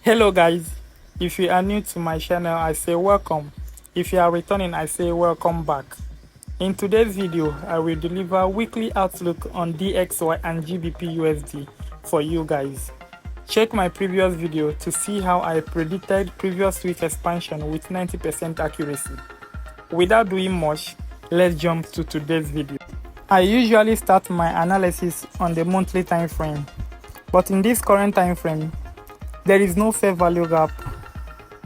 Hello guys, if you are new to my channel, I say welcome. If you are returning, I say welcome back. In today's video, I will deliver weekly outlook on DXY and Gbpusd for you guys. Check my previous video to see how I predicted previous week expansion with 90% accuracy. Without doing much, let's jump to today's video. I usually start my analysis on the monthly time frame, but in this current time frame, there is no fair value gap.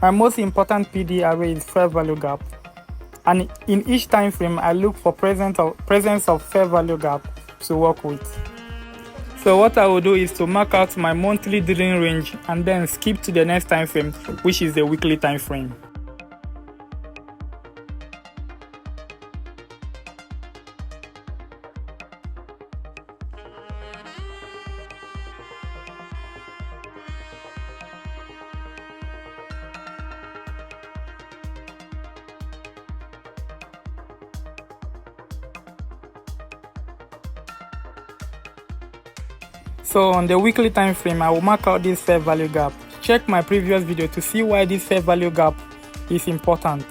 My most important PD array is fair value gap, and in each time frame I look for presence of fair value gap to work with. So what I will do is to mark out my monthly dealing range and then skip to the next time frame, which is the weekly time frame. So on the weekly time frame, I will mark out this fair value gap. Check my previous video to see why this fair value gap is important.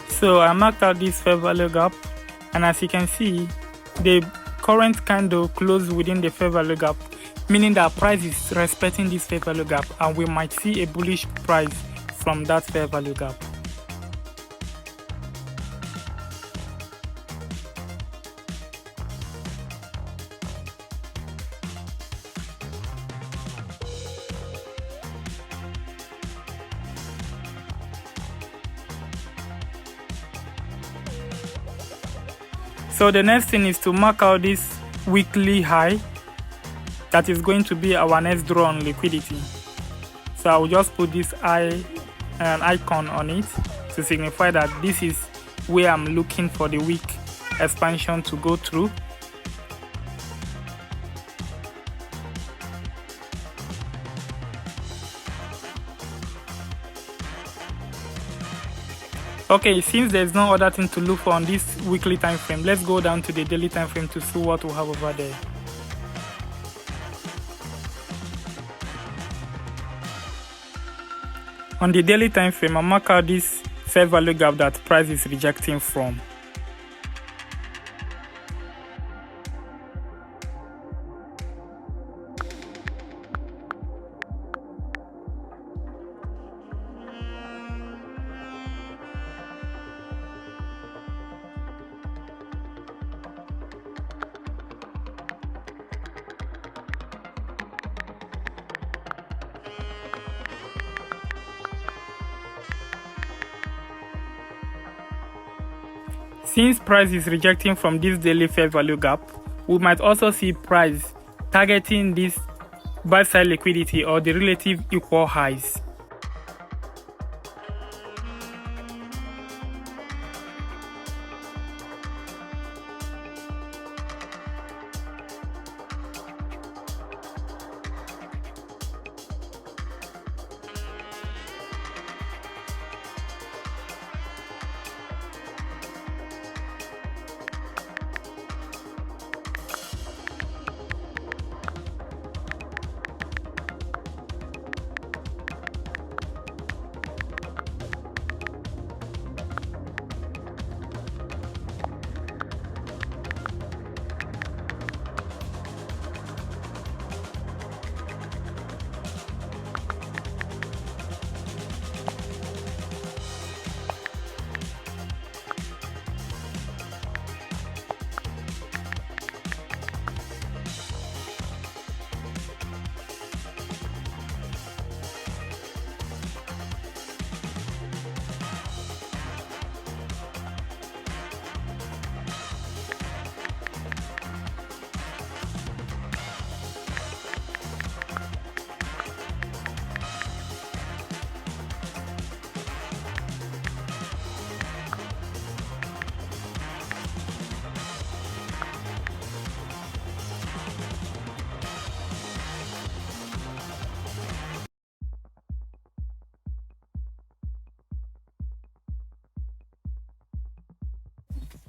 So I marked out this fair value gap, and as you can see, the current candle closed within the fair value gap, meaning that price is respecting this fair value gap, and we might see a bullish price from that fair value gap. So the next thing is to mark out this weekly high. That is going to be our next draw on liquidity. So I will just put this icon on it to signify that this is where I'm looking for the week expansion to go through. Okay, since there's no other thing to look for on this weekly time frame, let's go down to the daily time frame to see what we have over there. On the daily time frame, I mark out this fair value gap that price is rejecting from. Since price is rejecting from this daily fair value gap, we might also see price targeting this buy side liquidity or the relative equal highs.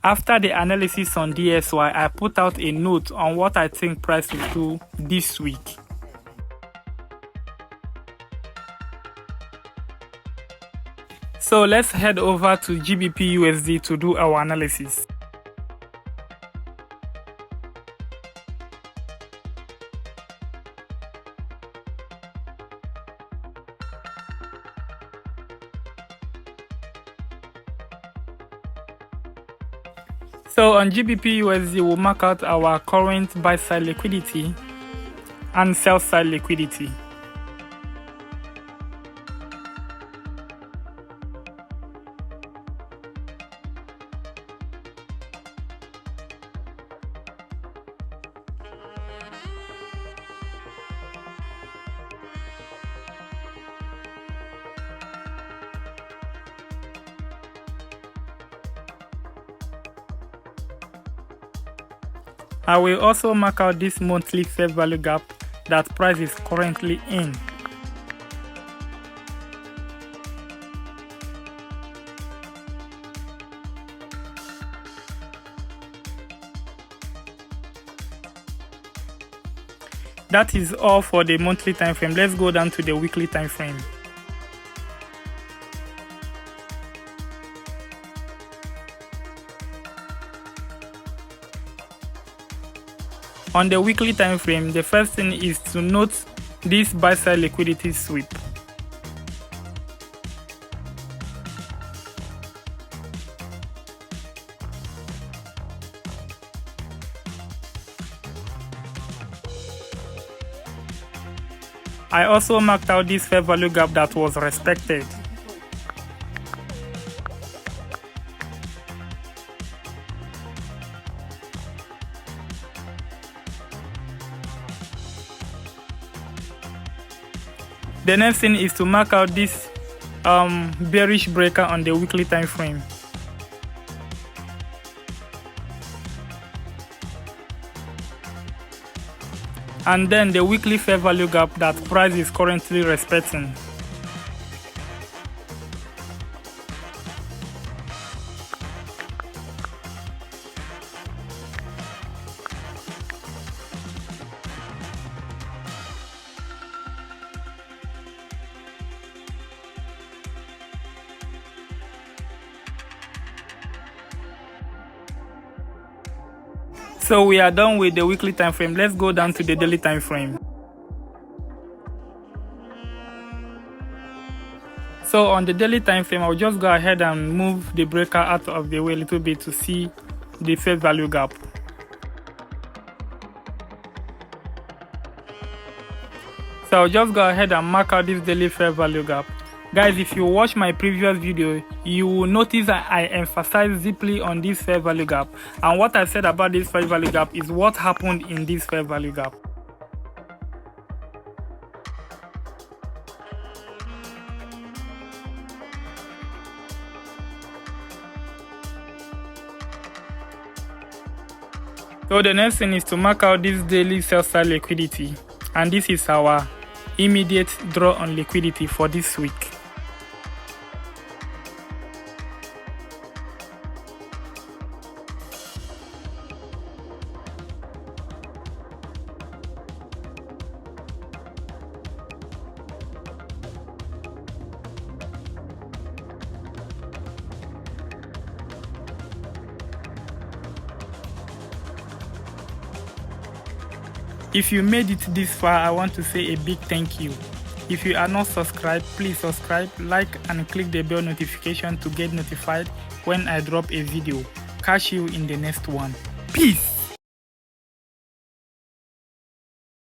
After the analysis on DXY, I put out a note on what I think price will do this week. So let's head over to Gbpusd to do our analysis. So on Gbpusd, we'll mark out our current buy side liquidity and sell side liquidity. I will also mark out this monthly fair value gap that price is currently in. That is all for the monthly time frame. Let's go down to the weekly time frame. On the weekly time frame, the first thing is to note this buy side liquidity sweep. I also marked out this fair value gap that was respected. The next thing is to mark out this bearish breaker on the weekly time frame. And then the weekly fair value gap that price is currently respecting. So we are done with the weekly time frame. Let's go down to the daily time frame. So on the daily time frame, I'll just go ahead and move the breaker out of the way a little bit to see the fair value gap. So I'll just go ahead and mark out this daily fair value gap. Guys, if you watch my previous video, you will notice that I emphasize deeply on this fair value gap. And what I said about this fair value gap is what happened in this fair value gap. So the next thing is to mark out this daily sell side liquidity. And this is our immediate draw on liquidity for this week. If you made it this far, I want to say a big thank you. If you are not subscribed, please subscribe, like and click the bell notification to get notified when I drop a video. Catch you in the next one. Peace!